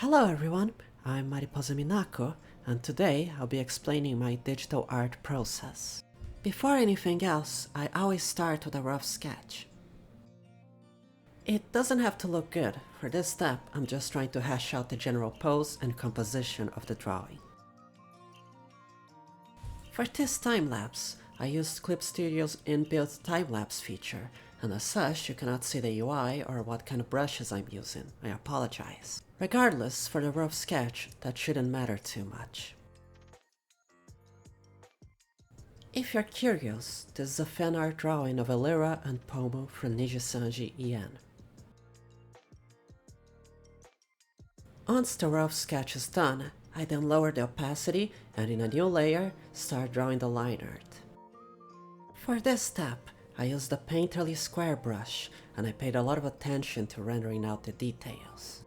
Hello everyone, I'm Mariposaminako, and today I'll be explaining my digital art process. Before anything else, I always start with a rough sketch. It doesn't have to look good. For this step, I'm just trying to hash out the general pose and composition of the drawing. For this time-lapse, I used Clip Studio's inbuilt time-lapse feature, and as such you cannot see the UI or what kind of brushes I'm using. I apologize. Regardless, for the rough sketch, that shouldn't matter too much. If you're curious, this is a fan art drawing of Elira and Pomu from Nijisanji EN. Once the rough sketch is done, I then lower the opacity and in a new layer, start drawing the line art. For this step, I used the Painterly square brush and I paid a lot of attention to rendering out the details.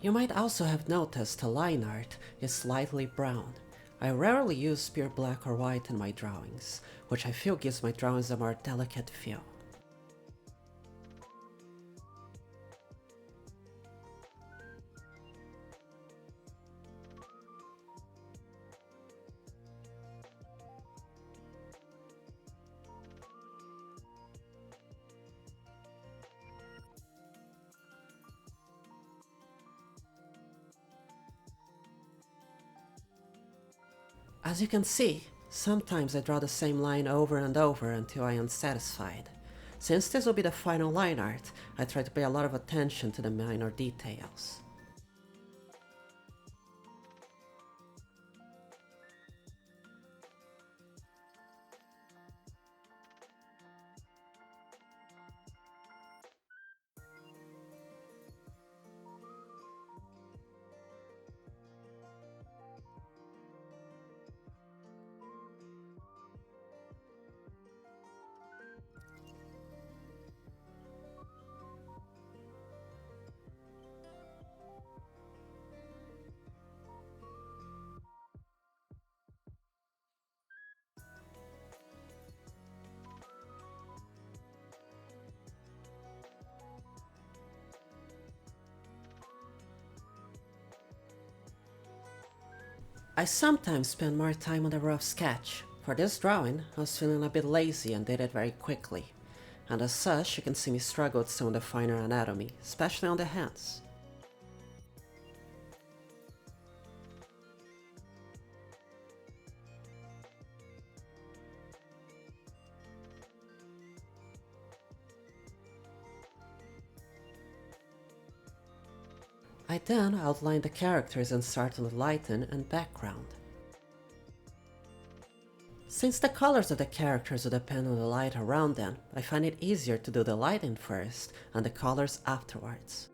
You might also have noticed the line art is slightly brown. I rarely use pure black or white in my drawings, which I feel gives my drawings a more delicate feel. As you can see, sometimes I draw the same line over and over until I am satisfied. Since this will be the final line art, I try to pay a lot of attention to the minor details. I sometimes spend more time on the rough sketch. For this drawing, I was feeling a bit lazy and did it very quickly. And as such, you can see me struggle with some of the finer anatomy, especially on the hands. I then outline the characters and start on the lighten and background. Since the colors of the characters will depend on the light around them, I find it easier to do the lighting first and the colors afterwards.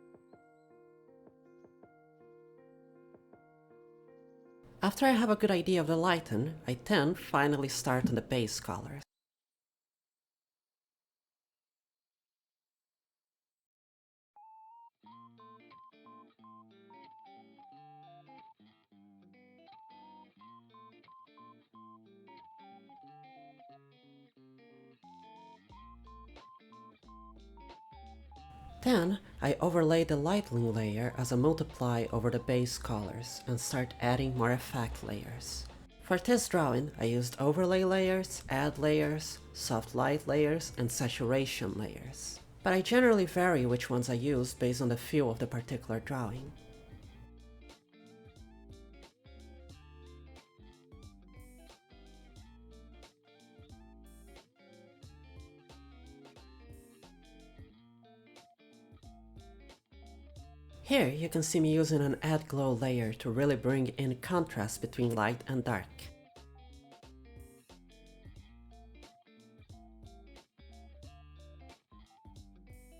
After I have a good idea of the lighten, I then finally start on the base colors. Then, I overlay the lightning layer as a multiply over the base colors and start adding more effect layers. For this drawing, I used overlay layers, add layers, soft light layers, and saturation layers. But I generally vary which ones I use based on the feel of the particular drawing. Here you can see me using an add glow layer to really bring in contrast between light and dark.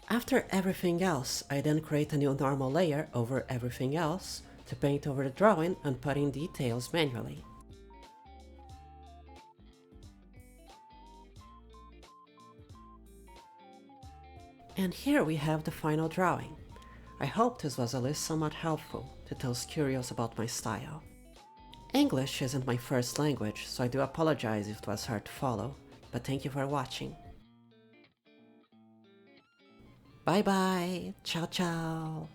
After everything else, I then create a new normal layer over everything else to paint over the drawing and put in details manually. And here we have the final drawing. I hope this was at least somewhat helpful to those curious about my style. English isn't my first language, so I do apologize if it was hard to follow, but thank you for watching. Bye bye, ciao ciao!